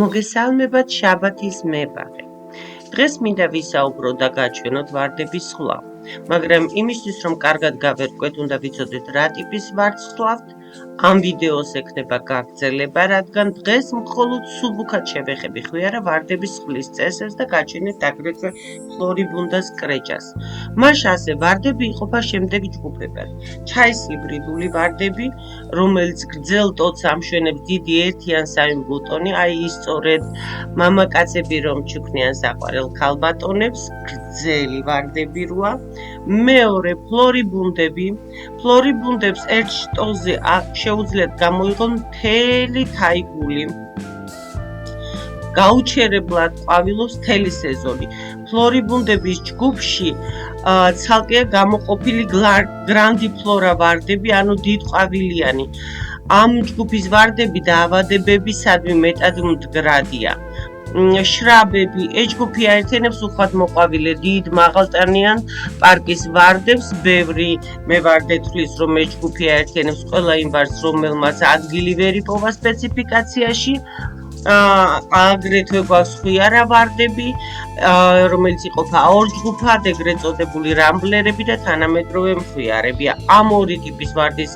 მოგესალმებათ შაბათის მებაღე. დღეს მინდა ვისაუბრო და გაჩვენოთ ვარდების ხვლავ, მაგრამ იმისთვის რომ კარგად გავერკვეთ, უნდა ვიცოდეთ რა ტიპის ვარდს ხვლავთ. ამ ვიდეოს ექნება გაგრძელება, რადგან დღეს მხოლოდ სუბუქად შევეხები ხვიარა ვარდების ხვლის წესებს და გაჩვენებთ აგრეთვე ფლორიბუნდას კრეჭას. მას ასე ვარდები იყოფა შემდეგ ჯგუფებად. ჩაისიბრიდული ვარდები, რომელიც გრძელ ტოტს ამშვენებს დიდი ერთი ან სამი ბუტონი, აი ის სწორედ მამაკაცები რომ ჩუქნიან საყვარელ ქალბატონებს, გრძელი ვარდები როა. მეორე ფლორიბუნდები, ფლორიბუნდებს ერთ შტოზე შეუძლიათ გამოიღონ მთელი თაიგული. გაუჩერებლად ყვავილობს მთელი სეზონი. ფლორიბუნდების ჯგუფში ცალკეა გამოყოფილი გრანდიფლორა ვარდები, ანუ დიდყვავილიანი. ამ ჯგუფის ვარდები დაავადებებისადმი მეტად მდგრადია. შრაბები, ეს ჯგუფი აერთიანებს უხვად მოყვავილე დიდ მაღალტანიან პარკის ვარდებს. ბევრი მევარდე თვლის, რომ ეს ჯგუფი აერთიანებს ყველა იმ ვარდს, რომელმაც ადგილი ვერ იპოვა სპეციფიკაციაში. აგრეთვე გვაქვს ხვიარა ვარდები, რომელიც იყოფა ორ ჯგუფად, ეგრეთ წოდებული რამბლერები და თანამედროვე მხიარები. ამ ორი ტიპის ვარდის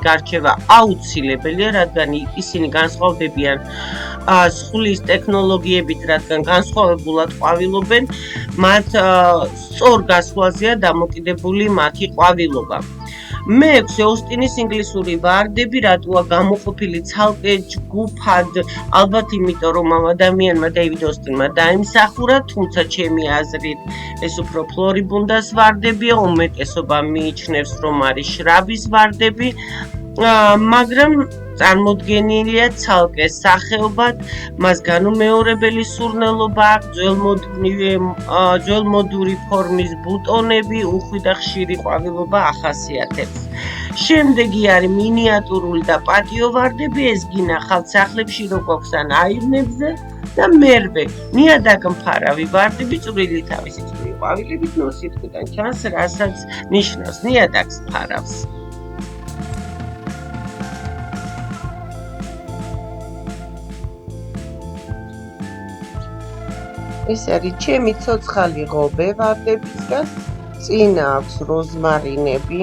გარჩევა აუცილებელია, რადგან ისინი განსხვავდებიან სხვლის ტექნოლოგიებით, რადგან განსხვავებულად ყვავილობენ, მათ სწორ გასვლაზეა დამოკიდებული მათი ყვავილობა. მეექვსე ოსტინის ინგლისური ვარდები, რატოა გამოყოფილი ცალკე ჯგუფად, ალბათ იმიტომ, რომ ამ ადამიანმა დეივიდ ოსტინმა დაიმსახურა, თუმცა ჩემი აზრით ეს უფრო ფლორიბუნდას ვარდებია, უმეტესობა მიიჩნევს, რომ არის შრაბის ვარდები, მაგრამ წარმოდგენილია ცალკე სახეობად, მას განუმეორებელი სურნელობა აქვს, ძველმოდური ფორმის ბუტონები, უხვი და ხშირი ყვავილობა ახასიათებს. შემდეგი არის მინიატურული და პატიო ვარდები, ეს გინახავთ სახლებში რო გვაქვს ან აივნებზე და მერვე ნიადაგმფარავი ვარდები, წვრილი თავისი წვრილი ყვავილებით, ნოსითხვიდან ჩანს, რასაც ნიშნავს ნიადაგს ფარავს. ეს არის ჩემი ცოცხალი ღობე ვარდებისგან, წინ აქვს როზმარინები.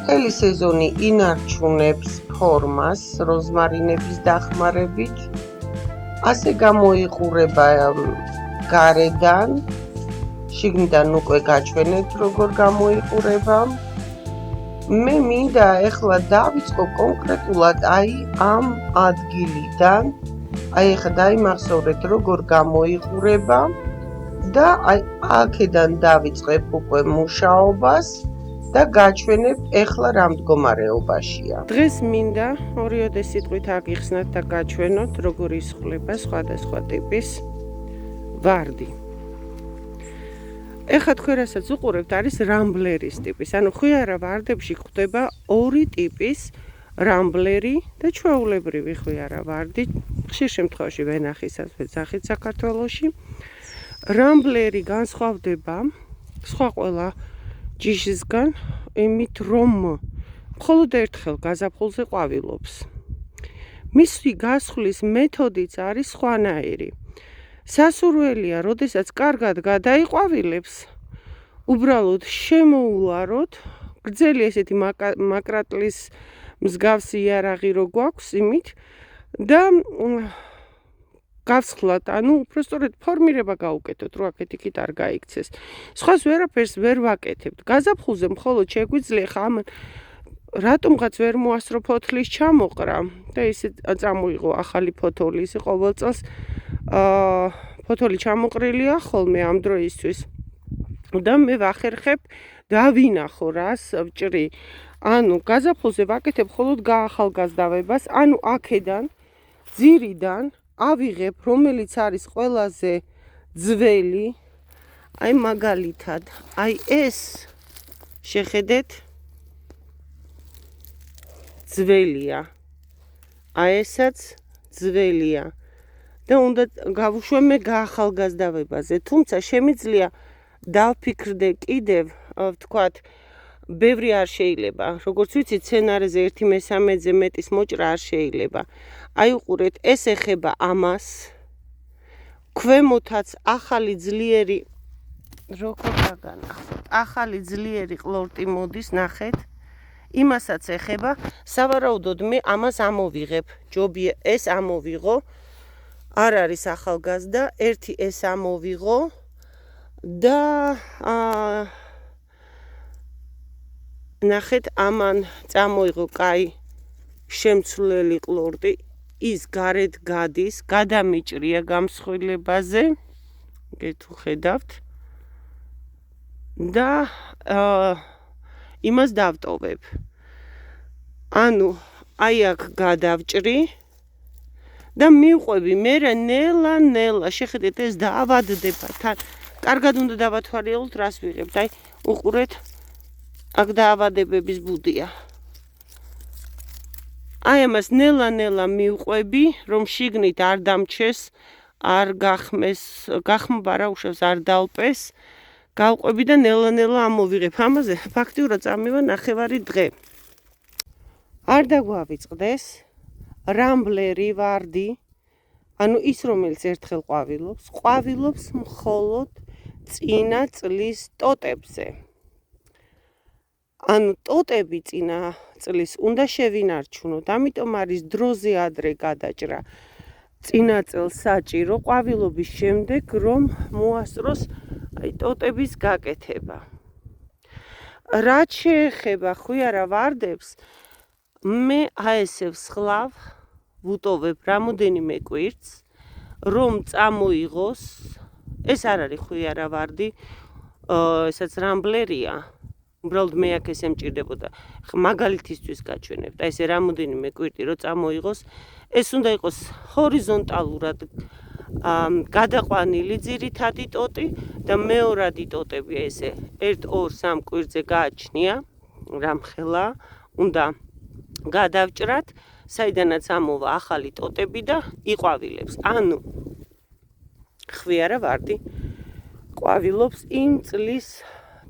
მთელი სეზონი ინარჩუნებს ფორმას როზმარინების დახმარებით. ასე გამოიყურება გარედან, შიგნიდან უკვე გაჩვენეთ როგორ გამოიყურება. მე მინდა ეხლა დავიწყო კონკრეტულად აი ამ ადგილიდან. აი ახლა დაიმახსოვრეთ როგორ გამოიყურება და აი აქედან დავიწყებ უკვე მუშაობას და გაჩვენებ ეხლა რა მდგომარეობაშია. დღეს მინდა ორიოდე სიტყვით აგიხსნათ და გაჩვენოთ როგორ ისხვლება სხვადასხვა ტიპის ვარდი. ეხლა თქვენ რასაც უყურებთ არის რამბლერის ტიპის, ანუ ხვიარა ვარდებში გვხვდება ორი ტიპის რამბლერი და ჩვეულებრივი ხვიარა ვარდი, ხშირ შემთხვევაში ვენახისას ვეძახით საქართველოში. რამბლერი განსხვავდება სხვა ყველა ჯიშისგან იმით, რომ მხოლოდ ერთხელ გაზაფხულზე ყვავილობს. მისი გასხლის მეთოდიც არის სხვანაირი. სასურველია, როდესაც კარგად გადაიყვავილებს, უბრალოდ შემოუაროთ, გრძელი ესეთი მაკრატლის მსგავსი იარაღი რო გვაქვს იმით და გავსხლათ, ანუ უბრალოდ ფორმირება გაუკეთოთ, რო აქეთ-იქით არ გაიქცეს. სხვას ვერაფერს ვერ ვაკეთებთ. გაზაფხულზე მხოლოდ შეგვიძლია ხა ამან რატომღაც ვერ მოასწრო ფოთლის ჩამოყრა და ისე წამოიღო ახალი ფოთოლი, ისე ყოველ წელს ფოთოლი ჩამოყრილია ხოლმე ამ დროისთვის. და მე ვახერხებ დავინახო რას ვჭრი. ანუ გაზაფხულზე ვაკეთებ მხოლოდ გაახალგაზრდავებას, ანუ აქედან ძირიდან ავიღებ, რომელიც არის ყველაზე ძველი, აი მაგალითად, აი ეს შეხედეთ ძველია. აი ესაც ძველია. და უნდა გავუშვებ მე გაახალგაზრდავებაზე, თუმცა შემიძლია დავფიქრდე კიდევ, ვთქვათ, ბევრი არ შეიძლება. Როგორც ვიცით, სცენარეზე 1/3-ზე მეტის მოჭრა არ შეიძლება. აი უყურეთ, ეს ეხება ამას. ქვემოთაც ახალი ძლიერი როგორ დაგანახოთ. ახალი ძლიერი ყლორტი მოდის, ნახეთ. იმასაც ეხება. სავარაუდოდ მე ამას ამოვიღებ. ჯობია ეს ამოვიღო. არ არის ახალგაზრდა, ერთი ეს ამოვიღო და ნახეთ, ამან წამოიღო კაი შემცვლელი ყლორტი, ის გარეთ გადის, გადამიჭრია გამსხვილებაზე, თუ ხედავთ და იმას დავტოვებ. ანუ აი აქ გადავჭრი და მივყვები მე ნელა, შეხედეთ ეს დაავადდება თან. კარგად უნდა დავათვალიეროთ, რას ვიღებთ. აი, უყურეთ, აქ დაავადებების ბუდია. აი ამას ნელა მივყვები, რომ შიგნით არ დამჩეს, არ გახმეს, გახმობა რა უშავს, არ დაალპეს. გავყვები და ნელა ამოვიღებ. ამაზე ფაქტიურად წამივა 9 დღე. არ დაგვავიწყდეს რამბლერი ვარდი, ანუ ის რომელიც ერთხელ ყვავილობს მხოლოდ წინა წლის ტოტებზე. ანუ ტოტები წინა წლის უნდა შევინარჩუნოთ, ამიტომ არის დროზე ადრე გადაჭრა. წინა წელს საჭირო ყვავილობის შემდეგ რომ მოასწროს აი ტოტების გაკეთება. რაც შეეხება ხვიარა ვარდებს, მე აესევს ხლავ ვუტოვებ რამოდენიმე კვირს, რომ წამოიღოს, ეს არ არის ხვიარა ვარდი, ესაც რამბლერია, უბრალოდ მე აქ ესე მჭირდებოდა. მაგალითისთვის გაჩვენებთ, აი ესე რამოდენიმე კვირტი რომ წამოიღოს, ეს უნდა იყოს ჰორიზონტალურად გადაყვანილი ძირითადი ტოტი და მეორადი ტოტები ესე 1-2-3 კვირზე გააჩნია, რამხელა უნდა გადავჭრათ, საიდანაც ამოვა ახალი ტოტები და იყვავილებს. ანუ ხვიარა ვარდი ყვავილობს იმ წლის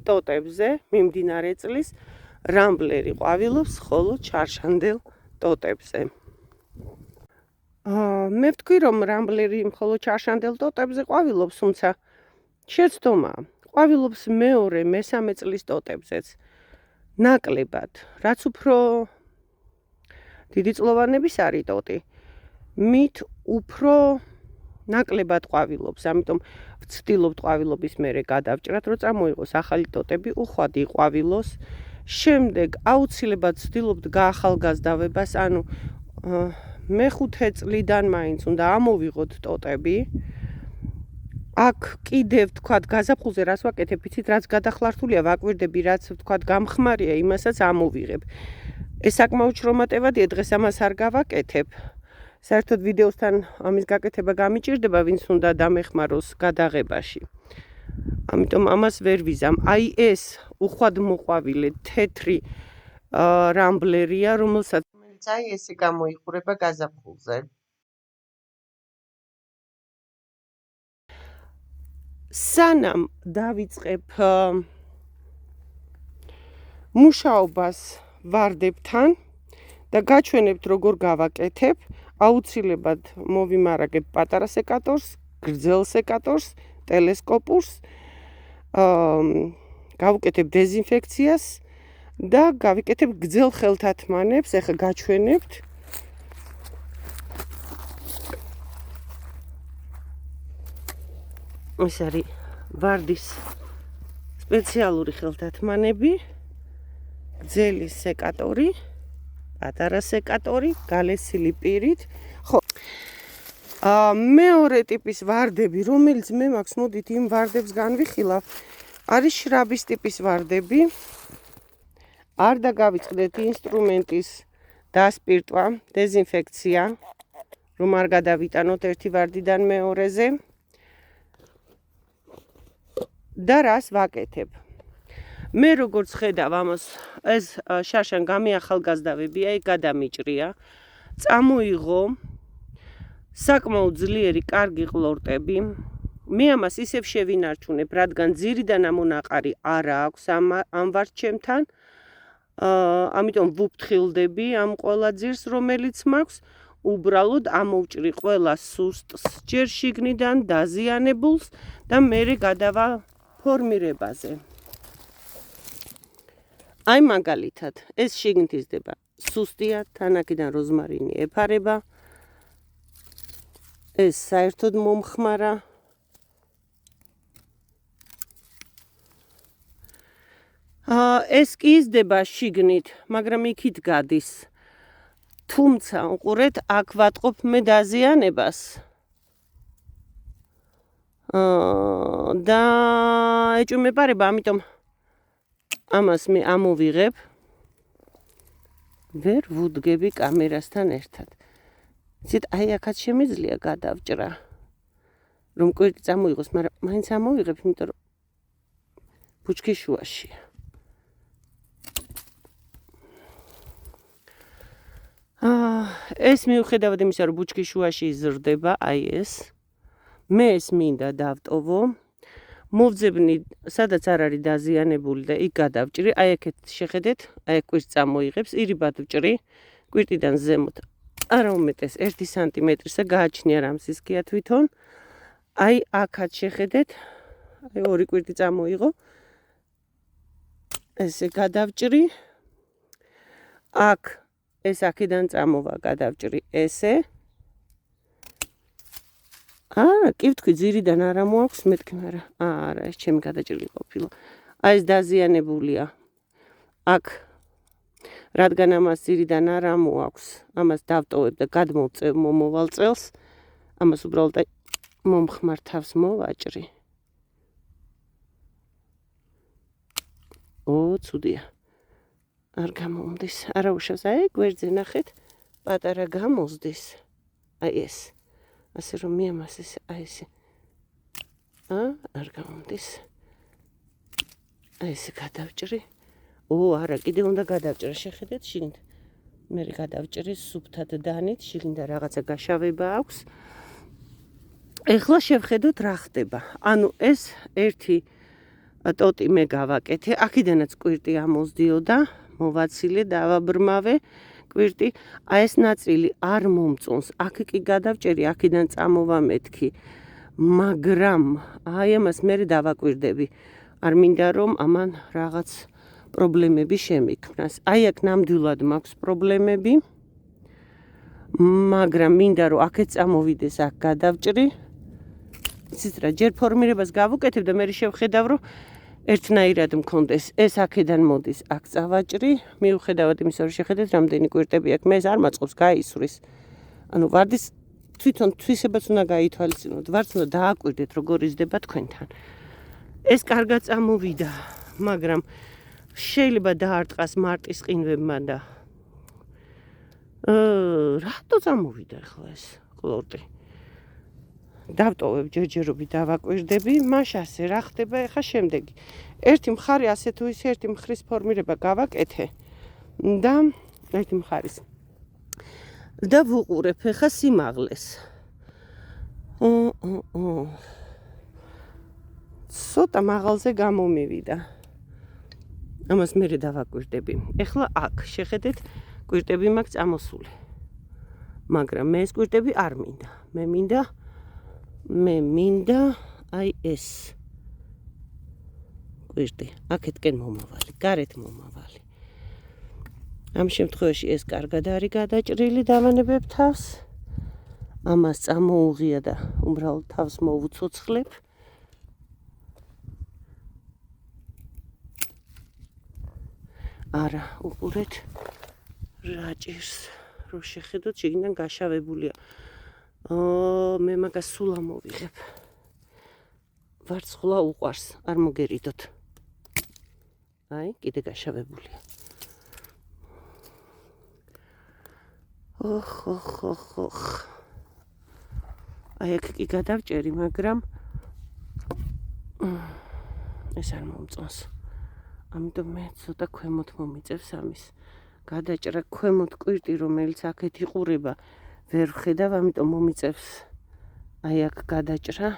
ტოტებზე, მიმდინარე წლის, რამბლერი ყვავილობს მხოლოდ ჩარშანდელ ტოტებზე. მე ვთქვი, რომ რამბლერი მხოლოდ ჩარშანდელ ტოტებზე ყვავილობს, თუმცა შეცდომაა. ყვავილობს მეორე-მესამე წლის ტოტებზეც. ნაკლებად, რაც უფრო დიდი წლოვანების არის ტოტი, მით უფრო ნაკლებად ყვავილობს, ამიტომ ვცდილობთ ყვავილობის მერე გადავჭრათ, რომ წამოიღოს ახალი ტოტები, უხვად იყვავილოს. შემდეგ აუცილებლად ვცდილობთ გაახალგაზრდავებას, ანუ მე-5 წლიდან მაინც უნდა ამოვიღოთ ტოტები. აქ კიდევ თქვათ გაზაფხულზე რას ვაკეთებ, იცით, რაც გადახლართულია, ვაკვირდები, რაც თქვათ გამხმარია, იმასაც ამოვიღებ. ეს საკმაოდ შრომატევადია, დღეს ამას არ გავაკეთებ. საერთოდ ვიდეოსთან ამის გაკეთება გამიჭირდება, ვინც უნდა დამეხმაროს გადაღებაში. ამიტომ ამას ვერ ვიზამ. აი ეს უხვად მოყვავილე თეთრი რამბლერია, რომელსაც აი ესე გამოიყურება გაზაფხულზე. სანამ დავიწყებ მუშაობას ვარდებთან და გაჩვენებთ როგორ გავაკეთებ, აუცილებლად მოვიმარაგებ პატარა სეკატორს, გრძელ სეკატორს, ტელესკოპურს, გავუკეთებ დეზინფექციას და გავიკეთებ გრძელ ხელთათმანებს, ეხლა გაჩვენებთ. ეს არის ვარდის სპეციალური ხელთათმანები, გრძელი სეკატორი, პატარა სეკატორი, გალესილი პირით. ხო. მეორე ტიპის ვარდები, რომელიც მე მაქვს, მოდით იმ ვარდებს განვიხილავ, არის შრაბის ტიპის ვარდები. არ დაგავიწყდეთ ინსტრუმენტის დასპირტვა, დეზინფექცია, რომ არ გადავიტანოთ ერთი ვარდიდან მეორეზე. და რას ვაკეთებ? მე როგორც ხედავ ამას, ეს შარშან გამიახალგაზრდავებია, გადამიჭრია, წამოიღო საკმაოდ ძლიერი კარგი ყლორტები. მე ამას ისევ შევინარჩუნებ, რადგან ძირიდან ამონაყარი არა აქვს ამ ვარდჩემთან, ამიტომ ვუფრთხილდები ამ ყველა ძირს, რომელიც მაქვს, უბრალოდ ამოვჭრი ყველა სუსტს ჯერ შიგნიდან დაზიანებულს და მერე გადავა ფორმირებაზე. აი მაგალითად, ეს შიგნით იზრდება სუსტია, თანაკიდან როზმარინი ეფარება. ეს საერთოდ მომხმარა. ეს კი იზრდება შიგნით, მაგრამ იქით გადის. თუმცა, უყურეთ, აქ ვატყობ მე დაზიანებას. და ეჭვმეპარება, ამიტომ ამას მე ამოვიღებ. ვერ ვუდგები კამერასთან ერთად. იცით, აი აქაც შემიძლია გადავჭრა. რომ კვირტი წამოიღოს, მაგრამ მაინც ამოვიღებ, იმიტომ რომ ბუჩქის შუაშია. ეს მიუხედავად იმისა, რომ ბუჩქის შუაში იზრდება, აი ეს. მე ეს მინდა დავტოვო. მოვძებნი, სადაც არ არის დაზიანებული და იქ გადავჭრი. აი აქეთ შეხედეთ, აი კვირტს წამოიღებს, ირიბად ვჭრი. კვირტიდან ზემოთ არა უმეტეს 1 სანტიმეტრისა გააჩნია რამსისქია თვითონ. აი აქაც შეხედეთ, აი 2 კვირტი წამოიღო. ესე გადავჭრი. აქ ეს აქედან წამოვა გადავჭრი ესე. კი ვთქვი, ძირიდან არა მოაქვს მეთქი, მაგრამ არა, ეს ჩემი გადაჭრილი ყოფილა. აი ეს დაზიანებულია. აქ რადგან ამას ძირიდან არა მოაქვს, ამას დავტოვებ და გადმოვწევ მომავალ წელს. ამას უბრალოდ მომხმარ თავს მოვაჭრი. ცუდია. არ გამომდის. არა უშავს, აი გვერდზე ნახეთ, პატარა გამოსდის. აი ეს. ასე რომ მე ამას ესე აი ესე. არ გამომდის. აი ესე გადავჭრი. არა, კიდე უნდა გადავჭრა, შეხედეთ, შიგნით. მე გადავჭრი სუფთად დანით, შიგნით რაღაცა გაშავება აქვს. ეხლა შევხედოთ რა ხდება. ანუ ეს ერთი ტოტი მე გავაკეთე, აქედანაც კვირტი ამოსდიოდა, მოვაცილე, დავაბრმავე კვირტი. აი ეს ნაწილი არ მომწონს, აქ კი გადავჭერი, აქედან წამოვა მეთქი. მაგრამ აი ამას მე დავაკვირდები. არ მინდა რომ ამან რაღაც პრობლემები შემიქმნას. აი აქ ნამდვილად მაქვს პრობლემები. მაგრამ მინდა რომ აქეთ წამოვიდეს, აქ გადავჭრი. იცით რა, ჯერ ფორმირებას გავუკეთებ და მე შევხედავ რომ ერთნაირად მქონდეს. ეს აქედან მოდის, აქ წავაჭრი. მიუხედავად იმისა, რომ შეხედეთ, რამდენი კვირტები აქვს, მე ეს არ მაწყობს, გაისვრის. ანუ ვარდის თვითონ თვისებაც უნდა გაითვალისწინოთ. ვარდს უნდა დააკვირდეთ, როგორ იზრდება თქვენთან. ეს კარგად წამოვიდა, მაგრამ შეიძლება დაარტყას მარტის ყინვებმა და რატო წამოვიდა ახლა ეს ყლორტი? დავტოვებ ჯერჯერობით დავაკვირდები, მაშ ასე რა ხდება ახლა შემდეგი. ერთი მხარე ასე თუ ისე ერთი მხრის ფორმირება გავაკეთე და ერთი მხარის და ვუყურებ ახლა სიმაღლეს. ცოტა მაღალზე გამომივიდა. ამას მე დავაკვირდები. ეხლა აქ შეხედეთ, კვირტები მაქვს წამოსული. მაგრამ მე ეს კვირტები არ მინდა. მე მინდა აი ეს კვირტი. აქეთკენ მომავალი, გარეთ მომავალი. ამ შემთხვევაში ეს კარგად არის გადაჭრილი, დავანებებ თავს. ამას წამოუღია და უბრალოდ თავს მოვუცოცხლებ. არა, უყურეთ რა ჭირს, რომ შეხედოთ, შიგნიდან გაშავებულია. მე მაგას სულ ამოვიღებ. ვარცხლა უყვარს, არ მოგერიდოთ. აი, კიდე გაშავებულია. ოხ. აი, აქ კი გადავჭერი, მაგრამ ეს არ მომწონს. ამიტომ მე ცოტა ქვემოთ მომიწევს ამის გადაჭრა. ქვემოთ კვირტი, რომელიც აქეთ იყურება, ვერ ვხედავ, ამიტომ მომიწევს აი აქ გადაჭრა.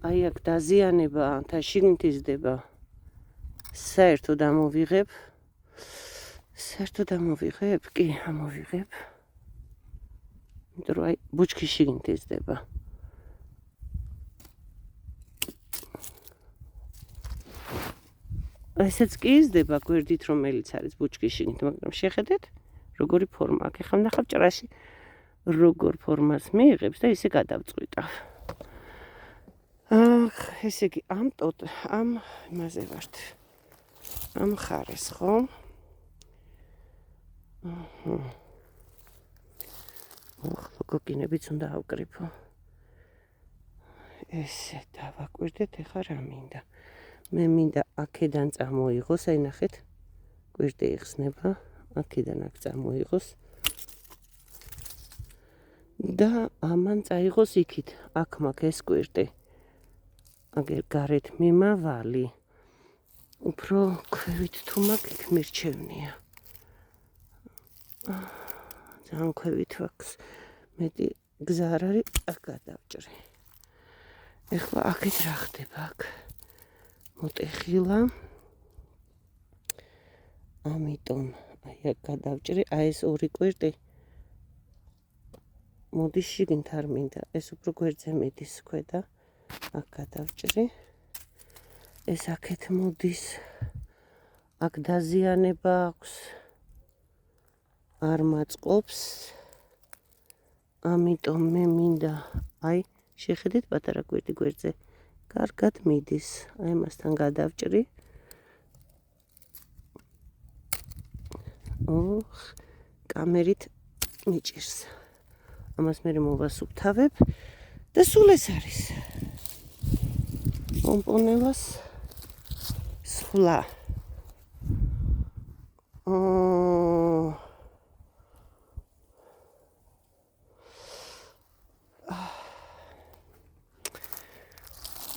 აი აქ დაზიანება და შიგნით იზრდება. საერთოდ ამოვიღებ. კი, ამოვიღებ. იმიტომ რომ აი ბუჩქი შიგნით იზრდება. ესეც კი იზრდება გვერდით, რომელიც არის ბუჩქის შიგნით, მაგრამ შეხედეთ, როგორი ფორმა აქვს. ეხლა ვნახავ ჭრაში როგორ ფორმას მიიღებს და ისე გადავწყვიტავ. ესე იგი ამ იმაზე ვართ. ამ ხარეს, ხო? ლოგოკინებიც უნდა ავკრიფო. ესე დავაკვირდეთ, ეხლა რა მინდა. მე მინდა აქედან წამოიღოს, აი ნახეთ, კვირტი იხსნება, აქედან აქ წამოიღოს და ამან წაიღოს იქით, აქ მაქვს ეს კვირტი. აგერ გარეთ მიმავალი, უფრო ქვევით თუ მაქვს, იქ მირჩევნია. ძალიან ქვევით აქვს, მეტი გზა არ არის, აქ გადავჭრე. ეხლა აქეთ რა ხდება აქ? მოტეხილა. ამიტომ აი აქ გადავჭრე, აი ეს ორი კვირტი. მოდის შიგნით არ მინდა, ეს უფრო გვერდზე მიდის ქვედა. აქ გადავჭრე. ეს აქეთ მოდის. აქ დაზიანება აქვს. არ მაწყობს. ამიტომ მე მინდა, აი შეხედეთ პატარა კვირტი გვერდზე. კარგად მიდის. აი მასთან გადავჭრი. კამერით მიჭირს. ამას მე მოვასუფთავებ და სულ ეს არის. პომპონელას სვლა.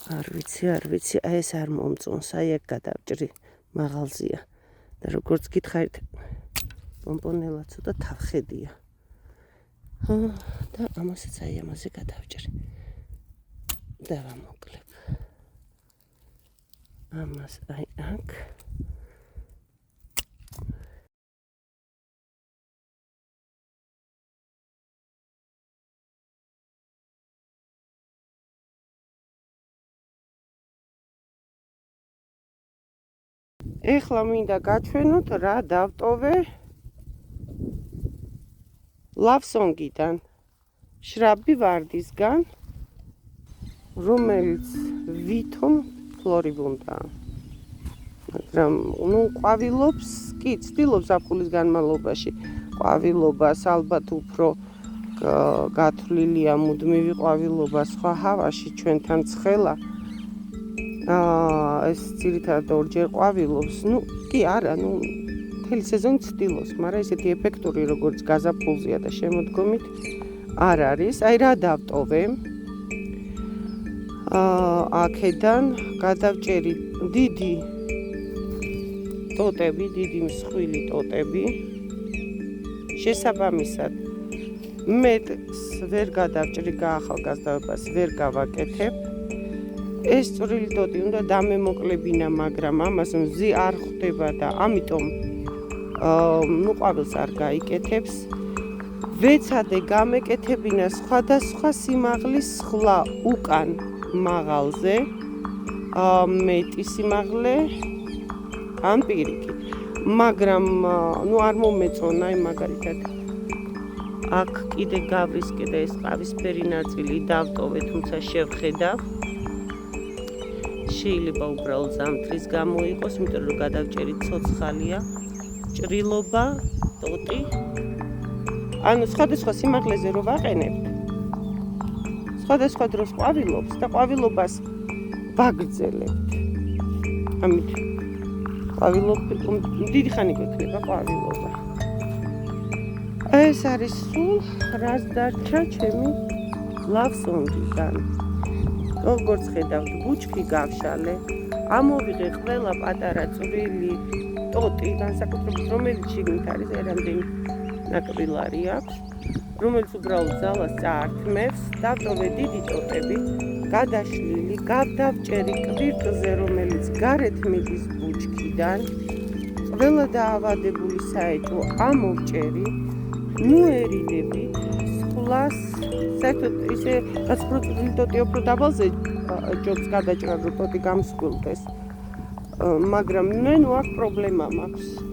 არ ვიცი, აი ეს არ მომწონს, აი აქ გადავჭრი, მაღალზეა. და როგორც გითხარით, პომპონელა ცოტა თავხედია. და ამასაც აი ამაზე გადავჭრი. და ვამოკლებ. ამას აი აქ. ეხლა მინდა გაჩვენოთ რა დავტოვე ლავსონგიდან, შრაბი ვარდისგან, რომელიც ვითომ ფლორიბუნდაა. მაგრამ ყვავილობს, კი ცდილობს ზაფხულის განმავლობაში ყვავილობას, ალბათ უფრო გათვლილია მუდმივი ყვავილობა სხვა ჰავაში ჩვენთან ცხელა. ეს ძირითადად ორჯერ ყვავილობს, კი არა, მთელი სეზონი ცდილობს, მაგრამ ესეთი ეფექტური, როგორც გაზაფხულზეა და შემოდგომით არ არის. აი რა დავტოვე. აქედან გადავჭერი დიდი ტოტები, დიდი მსხვილი ტოტები. შესაბამისად, მეტს ვერ გადავჭრი, გაახალგაზრდობას ვერ გავაკეთებ. ეს წვრილი ტოტი უნდა დამემოკლებინა, მაგრამ ამას მზი არ ხვდება და ამიტომ ყვავილს არ გაიკეთებს. ვეცადე გამეკეთებინა სხვადასხვა სიმაღლის სხლა უკან მაღალზე, მეტი სიმაღლე ან პირიქით. მაგრამ არ მომეწონა, მაგალითად აქ კიდე გავრისკე და ეს ყავისფერი ნაწილი დავტოვე, თუმცა შევხედავ. შეიძლება უბრალოდ ზამთრის გამო იყოს, იმიტომ რომ გადავჭერით ცოცხალია, ჭრილობა, ტოტი. ანუ სხვადასხვა სიმაღლეზე რო ვაყენებთ, სხვადასხვა დროს ყვავილობს და ყვავილობას ვაგრძელებთ. ამით დიდი ხანი გვექნება ყვავილობა. ეს არის სულ რას დარჩა ჩემი ლავსონგიდან. როგორც ხედავთ, ბუჩქი გავშალე, ამოვიღე ყველა პატარა წვრილი ტოტი, განსაკუთრებით რომელიც შიგნით არის, რამდენი ნაკბილარი აქვს, რომელიც უბრალოდ ძალას წაართმევს, დავტოვე დიდი ტოტები, გადაშლილი, გადავჭერი კვირტზე, რომელიც გარეთ მიდის ბუჩქიდან, ყველა დაავადებული საეჭვო ამოვჭერი, ნუ ერიდები, სხლას, საერთოდ ისე გაცხრუწული ტოტი უფრო დაბალზე ჯობს გადაჭრა, რომ ტოტი გამსხვილდეს, მაგრამ მე ნუ აქ პრობლემა მაქვს.